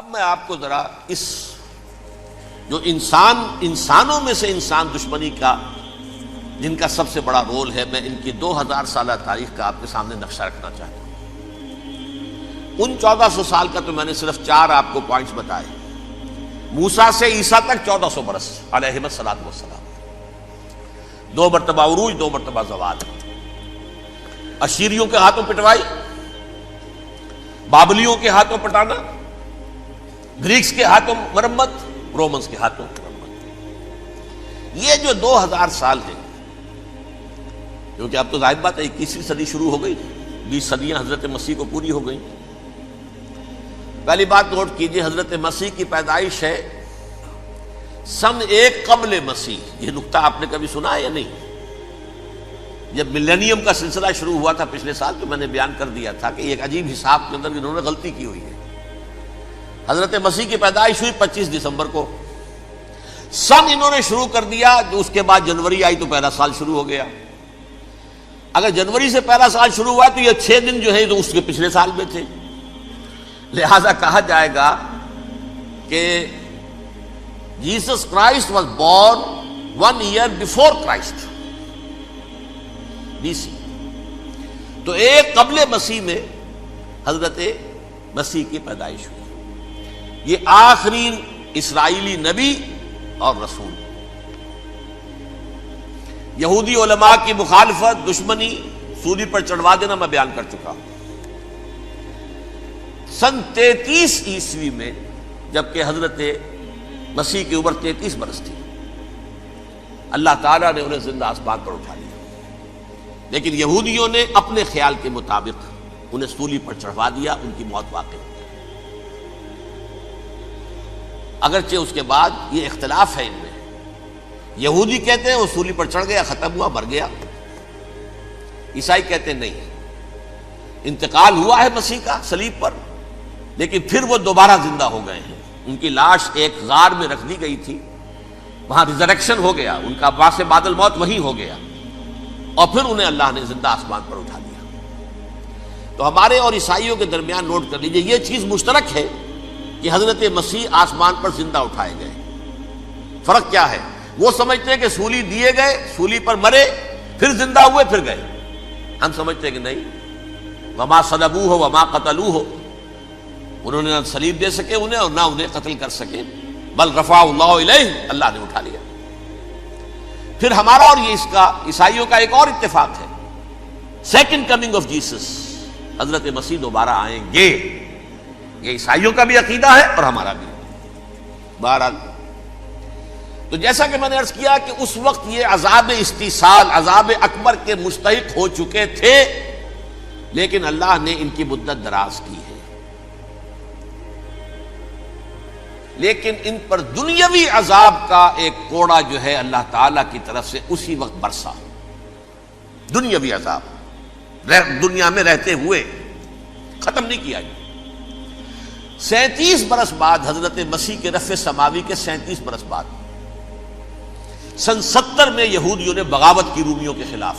اب میں آپ کو ذرا اس جو انسانوں میں سے انسان دشمنی کا جن کا سب سے بڑا رول ہے، میں ان کی 2000 سالہ تاریخ کا آپ کے سامنے نقشہ رکھنا چاہتا ہوں۔ ان 1400 سال کا تو میں نے صرف 4 آپ کو پوائنٹس بتائے۔ موسیٰ سے عیسیٰ تک 1400 برس علیہ الصلوۃ والسلام، 2 مرتبہ عروج، 2 مرتبہ زوال، اشیریوں کے ہاتھوں پٹوائی، بابلیوں کے ہاتھوں پٹانا، گریکس کے ہاتھوں مرمت، رومنز کے ہاتھوں مرمت۔ یہ جو 2000 سال ہیں، کیونکہ اب تو ظاہر بات ہے 21ویں صدی شروع ہو گئی، 20 صدیاں حضرت مسیح کو پوری ہو گئی۔ پہلی بات نوٹ کیجئے، حضرت مسیح کی پیدائش ہے سن 1 قبل مسیح۔ یہ نقطہ آپ نے کبھی سنا ہے یا نہیں؟ جب ملینیم کا سلسلہ شروع ہوا تھا پچھلے سال، تو میں نے بیان کر دیا تھا کہ ایک عجیب حساب کے اندر انہوں نے غلطی کی ہوئی ہے۔ حضرت مسیح کی پیدائش ہوئی 25 دسمبر کو، سن انہوں نے شروع کر دیا، جو اس کے بعد جنوری آئی تو پہلا سال شروع ہو گیا۔ اگر جنوری سے پہلا سال شروع ہوا تو یہ 6 دن جو ہے تو اس کے پچھلے سال میں تھے، لہذا کہا جائے گا کہ Jesus Christ was born 1 year before Christ, BC۔ تو 1 قبل مسیح میں حضرت مسیح کی پیدائش ہوئی۔ یہ آخری اسرائیلی نبی اور رسول۔ یہودی علماء کی مخالفت، دشمنی، سولی پر چڑھوا دینا میں بیان کر چکا ہوں۔ سن 33 عیسوی میں جبکہ حضرت مسیح کی عمر 33 برس تھی، اللہ تعالیٰ نے انہیں زندہ آسمان پر اٹھا لیا، لیکن یہودیوں نے اپنے خیال کے مطابق انہیں سولی پر چڑھوا دیا، ان کی موت واقع ہو گئی۔ اگرچہ اس کے بعد یہ اختلاف ہے ان میں، یہودی کہتے ہیں وہ سولی پر چڑھ گیا، ختم ہوا، مر گیا۔ عیسائی کہتے ہیں نہیں، انتقال ہوا ہے مسیح کا صلیب پر، لیکن پھر وہ دوبارہ زندہ ہو گئے ہیں۔ ان کی لاش ایک غار میں رکھ دی گئی تھی، وہاں ریزریکشن ہو گیا، ان کا باعث بعد الموت وہی ہو گیا، اور پھر انہیں اللہ نے زندہ آسمان پر اٹھا لیا۔ تو ہمارے اور عیسائیوں کے درمیان نوٹ کر لیجئے، یہ چیز مشترک ہے کہ حضرت مسیح آسمان پر زندہ اٹھائے گئے۔ فرق کیا ہے؟ وہ سمجھتے ہیں کہ سولی دیے گئے، سولی پر مرے، پھر زندہ ہوئے، پھر گئے۔ ہم سمجھتے ہیں کہ نہیں، وما صلبوہ وما قتلوہ، انہوں نے نہ صلیب دے سکے انہیں اور نہ انہیں قتل کر سکے، بل رفعہ اللہ الیہ، اللہ نے اٹھا لیا۔ پھر ہمارا اور یہ اس کا عیسائیوں کا ایک اور اتفاق ہے، سیکنڈ کمنگ آف جیسس، حضرت مسیح دوبارہ آئیں گے۔ یہ عیسائیوں کا بھی عقیدہ ہے اور ہمارا بھی۔ بہرحال تو جیسا کہ میں نے عرض کیا کہ اس وقت یہ عذاب استیصال، عذاب اکبر کے مستحق ہو چکے تھے، لیکن اللہ نے ان کی مدت دراز کی ہے۔ لیکن ان پر دنیاوی عذاب کا ایک کوڑا جو ہے اللہ تعالیٰ کی طرف سے اسی وقت برسا۔ دنیاوی عذاب دنیا میں رہتے ہوئے ختم نہیں کیا گیا۔ 37 برس بعد حضرت مسیح کے رفع سماوی کے 37 برس بعد سن 70 میں یہودیوں نے بغاوت کی رومیوں کے خلاف۔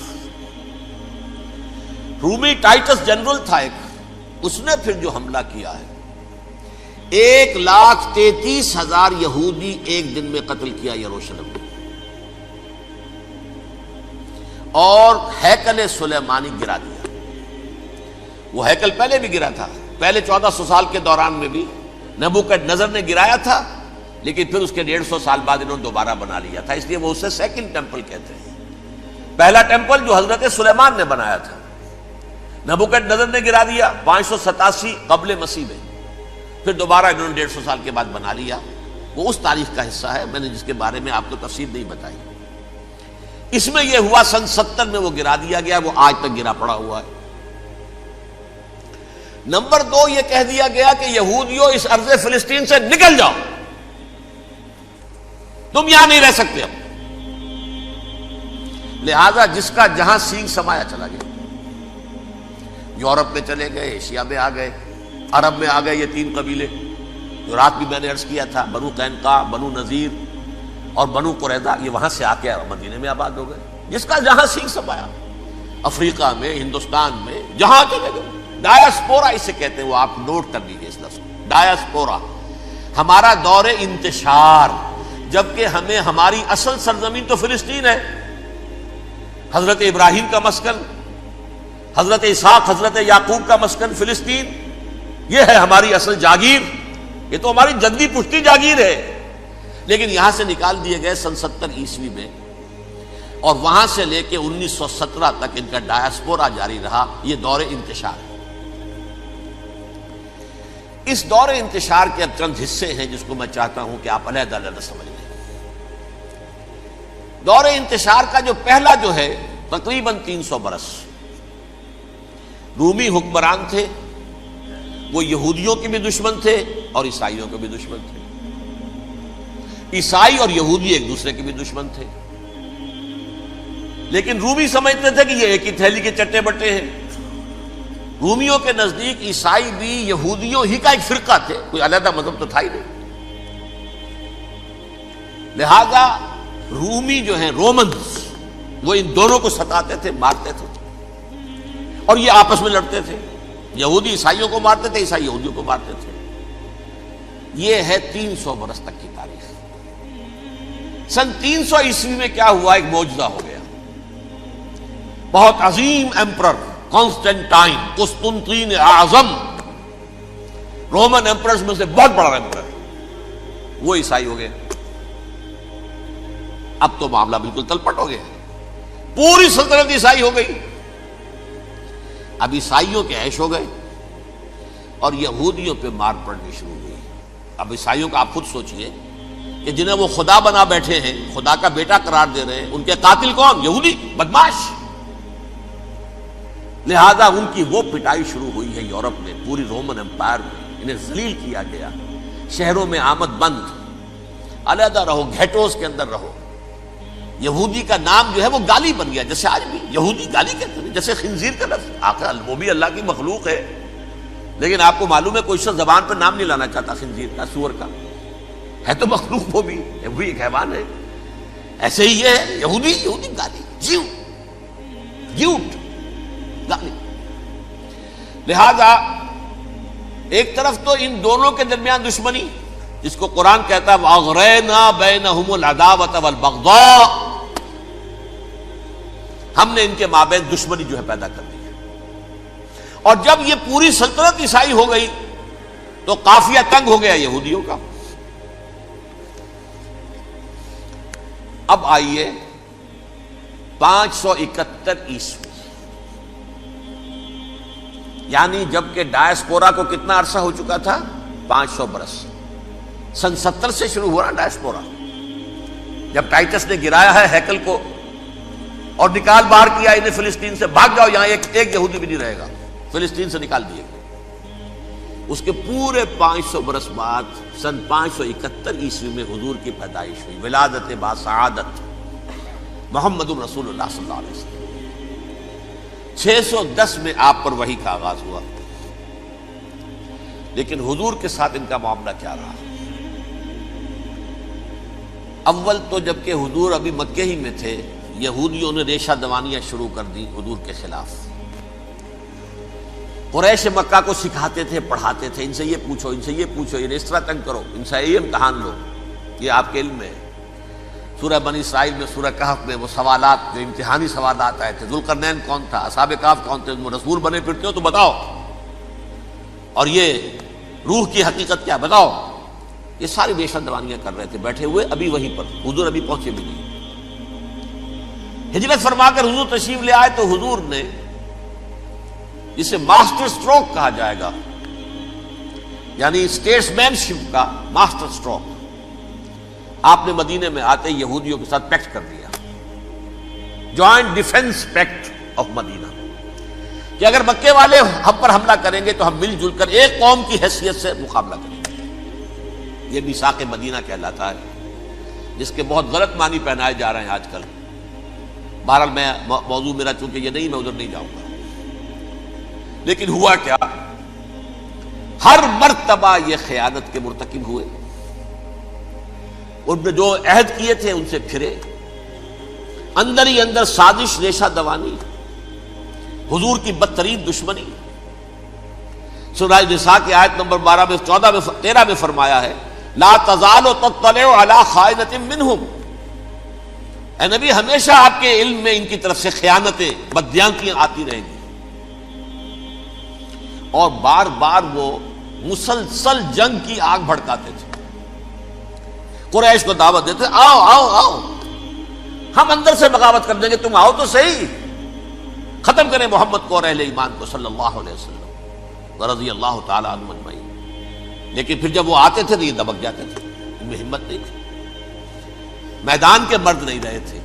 رومی ٹائٹس جنرل تھا ایک، اس نے پھر جو حملہ کیا ہے، 1,33,000 یہودی ایک دن میں قتل کیا یروشلم میں، اور ہیکل سلیمانی گرا دیا۔ وہ ہیکل پہلے بھی گرا تھا، پہلے 1400 سال کے دوران میں بھی نبوکڈنیزر نے گرایا تھا، لیکن پھر اس کے 150 سال بعد انہوں نے دوبارہ بنا لیا تھا، اس لیے وہ اسے سیکنڈ ٹیمپل کہتے ہیں۔ پہلا ٹیمپل جو حضرت سلیمان نے بنایا تھا، نبوکڈنیزر نے گرا دیا 587 قبل مسیح میں، پھر دوبارہ انہوں نے 150 سال کے بعد بنا لیا۔ وہ اس تاریخ کا حصہ ہے، میں نے جس کے بارے میں آپ کو تفصیل نہیں بتائی۔ اس میں یہ ہوا سن 70 میں وہ گرا دیا گیا، وہ آج تک گرا پڑا ہوا ہے۔ نمبر 2، یہ کہہ دیا گیا کہ یہودیوں اس ارض فلسطین سے نکل جاؤ، تم یہاں نہیں رہ سکتے اب۔ لہذا جس کا جہاں سینگ سمایا چلا گیا، یورپ میں چلے گئے، ایشیا میں آ گئے، عرب میں آ گئے یہ 3 قبیلے جو رات بھی میں نے عرض کیا تھا، بنو قینقاع، بنو نذیر اور بنو قریظہ، یہ وہاں سے آ کے مدینے میں آباد ہو گئے۔ جس کا جہاں سینگ سمایا، افریقہ میں، ہندوستان میں، جہاں چلے گئے، ڈایاسپورا اسے کہتے ہیں، وہ آپ نوٹ کر لیجیے اس لفظ کو، ڈایاسپورا، ہمارا دور انتشار، جبکہ ہمیں ہماری اصل سرزمین تو فلسطین ہے، حضرت ابراہیم کا مسکن، حضرت اسحاق حضرت یعقوب کا مسکن فلسطین، یہ ہے ہماری اصل جاگیر، یہ تو ہماری جدی پشتی جاگیر ہے، لیکن یہاں سے نکال دیے گئے سن 70 عیسوی میں، اور وہاں سے لے کے 1917 تک ان کا ڈایاسپورا جاری رہا۔ یہ دور انتشار ہے۔ اس دور انتشار کے اب چند حصے ہیں جس کو میں چاہتا ہوں کہ آپ علیحدہ علیحدہ سمجھ لیں۔ دور انتشار کا جو پہلا جو ہے تقریباً 300 برس رومی حکمران تھے، وہ یہودیوں کے بھی دشمن تھے اور عیسائیوں کے بھی دشمن تھے، عیسائی اور یہودی ایک دوسرے کے بھی دشمن تھے، لیکن رومی سمجھتے تھے کہ یہ ایک ہی تھیلی کے چٹے بٹے ہیں۔ رومیوں کے نزدیک عیسائی بھی یہودیوں ہی کا ایک فرقہ تھے، کوئی علیحدہ مذہب تو تھا ہی نہیں، لہذا رومی جو ہیں رومنز وہ ان دونوں کو ستاتے تھے، مارتے تھے، اور یہ آپس میں لڑتے تھے، یہودی عیسائیوں کو مارتے تھے، عیسائی یہودیوں کو مارتے تھے۔ یہ ہے 300 برس تک کی تاریخ۔ سن 300 عیسوی میں کیا ہوا؟ ایک معجزہ ہو گیا۔ بہت عظیم ایمپرر کانسٹینٹائن، قسطنطین اعظم، رومن ایمپررز میں سے بہت بڑا ایمپرر، وہ عیسائی ہو گئے۔ اب تو معاملہ بالکل تلپٹ ہو گیا، پوری سلطنت عیسائی ہو گئی۔ اب عیسائیوں کے عیش ہو گئے اور یہودیوں پہ مار پڑنی شروع ہوئی۔ اب عیسائیوں کا آپ خود سوچئے کہ جنہیں وہ خدا بنا بیٹھے ہیں، خدا کا بیٹا قرار دے رہے ہیں، ان کے قاتل کون؟ یہودی بدماش۔ لہذا ان کی وہ پٹائی شروع ہوئی ہے یورپ میں، پوری رومن امپائر میں انہیں ذلیل کیا گیا، شہروں میں آمد بند، علیحدہ رہو، گھیٹوز کے اندر رہو۔ یہودی کا نام جو ہے وہ گالی بن گیا، جیسے آج بھی یہودی گالی کہتے ہیں، جیسے خنزیر کا لفظ، آخر وہ بھی اللہ کی مخلوق ہے، لیکن آپ کو معلوم ہے کوئی شخص زبان پر نام نہیں لانا چاہتا خنزیر کا، سور کا، ہے تو مخلوق، وہ بھی ایک حیوان ہے۔ ایسے ہی یہ ہے یہودی گالی، جیوٹ گالی۔ لہذا ایک طرف تو ان دونوں کے درمیان دشمنی، جس کو قرآن کہتا ہے وَأَغْرَيْنَا بَيْنَهُمُ الْعَدَاوَةَ وَالْبَغْضَاءَ، ہم نے ان کے مابین دشمنی جو ہے پیدا کر دی ہے۔ اور جب یہ پوری سلطنت عیسائی ہو گئی تو قافیہ تنگ ہو گیا یہودیوں کا۔ اب آئیے 571 عیسوی، یعنی جبکہ ڈایاسپورا کو کتنا عرصہ ہو چکا تھا؟ 500 برس۔ سن 70 سے شروع ہوا ڈایاسپورا، جب ٹائٹس نے گرایا ہے ہیکل کو اور نکال باہر کیا انہیں فلسطین سے، بھاگ جاؤ، یہاں ایک یہودی بھی نہیں رہے گا، فلسطین سے نکال دیے گئے۔ اس کے پورے 500 برس بعد سن 571 عیسوی میں حضور کی پیدائش ہوئی، ولادت با سعادت محمد الرسول اللہ صلی اللہ علیہ وسلم۔ 610 میں آپ پر وحی کا آغاز ہوا، لیکن حضور کے ساتھ ان کا معاملہ کیا رہا؟ اول تو جبکہ حضور ابھی مکے ہی میں تھے، یہودیوں نے ریشہ دوانیاں شروع کر دی حضور کے خلاف۔ قریش مکہ کو سکھاتے تھے، پڑھاتے تھے، ان سے یہ پوچھو، ان سے یہ پوچھو، انہیں اس طرح تنگ کرو، ان سے یہ امتحان لو، یہ آپ کے علم میں ہے۔ سورہ بنی اسرائیل میں، سورہ کہف میں وہ سوالات، جو امتحانی سوالات آئے تھے، ذوالقرنین کون تھا، اصحاب کہف کون تھے، تم رسول بنے پھرتے ہو تو بتاؤ، اور یہ روح کی حقیقت کیا بتاؤ، یہ ساری ریشہ دوانیاں کر رہے تھے بیٹھے ہوئے، ابھی وہیں پر حضور ابھی پہنچے بھی نہیں۔ ہجرت فرما کر حضور تشریف لے آئے تو حضور نے، جسے ماسٹر سٹروک کہا جائے گا، یعنی اسٹیٹس مین شپ کا ماسٹر سٹروک، آپ نے مدینے میں آتے یہودیوں کے ساتھ پیکٹ کر دیا، جوائنٹ ڈیفنس پیکٹ آف مدینہ، کہ اگر مکے والے ہم پر حملہ کریں گے تو ہم مل جل کر ایک قوم کی حیثیت سے مقابلہ کریں گے۔ یہ میثاق مدینہ کہلاتا ہے، جس کے بہت غلط معنی پہنائے جا رہے ہیں آج کل۔ بہرحال میں موضوع میرا چونکہ یہ نہیں، میں ادھر نہیں جاؤں گا، لیکن ہوا کیا؟ ہر مرتبہ یہ خیانت کے مرتکب ہوئے، ان نے جو عہد کیے تھے ان سے پھرے، اندر ہی اندر سازش، ریشہ دوانی، حضور کی بدترین دشمنی۔ سورہ نساء کی آیت نمبر 12 میں 14 میں 13 میں فرمایا ہے لا تزال تطلع علی خائنۃ منہم، اے نبی ہمیشہ آپ کے علم میں ان کی طرف سے خیانتیں، بددیانتیاں آتی رہیں گی. اور بار بار وہ مسلسل جنگ کی آگ بھڑکاتے تھے. قریش کو دعوت دیتے، آؤ آؤ آؤ ہم اندر سے بغاوت کر دیں گے، تم آؤ تو صحیح، ختم کریں محمد کو اور اہل ایمان کو صلی اللہ علیہ وسلم ورضی اللہ تعالی عنہم اجمعین. لیکن پھر جب وہ آتے تھے تو یہ دبک جاتے تھے، ان میں ہمت نہیں تھی، میدان کے مرد نہیں رہے تھے.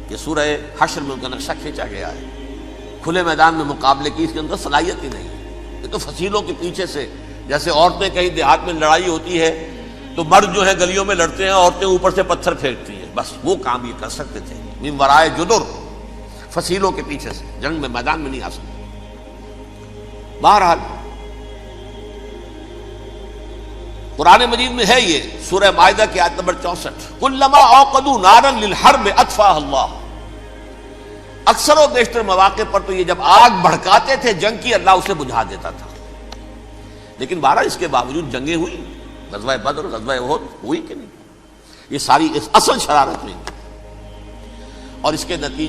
کہ سورہ حشر میں ان کا نقشہ کھینچا گیا ہے. کھلے میدان میں مقابلے کی اس کے اندر صلاحیت ہی نہیں ہے. یہ تو فصیلوں کے پیچھے سے، جیسے عورتیں کہیں دیہات میں لڑائی ہوتی ہے تو مرد جو ہے گلیوں میں لڑتے ہیں، عورتیں اوپر سے پتھر پھینکتی ہیں، بس وہ کام یہ کر سکتے تھے. من ورائے جدر، فصیلوں کے پیچھے سے، جنگ میں میدان میں نہیں آ سکتے. بہرحال قرآن مجید میں ہے یہ سورہ مائدہ کی آیت نمبر 64، کلما اوقدوا نارا للحرب اطفاها اللہ. اکثر و بیشتر مواقع پر تو یہ جب آگ بھڑکاتے تھے جنگ کی، اللہ اسے بجھا دیتا تھا. لیکن بہرحال اس کے باوجود جنگیں ہوئی، غزوہ بدر، غزوہ احد ہوئی کہ نہیں؟ یہ ساری اس اصل شرارت میں، اور اس کے نتیجے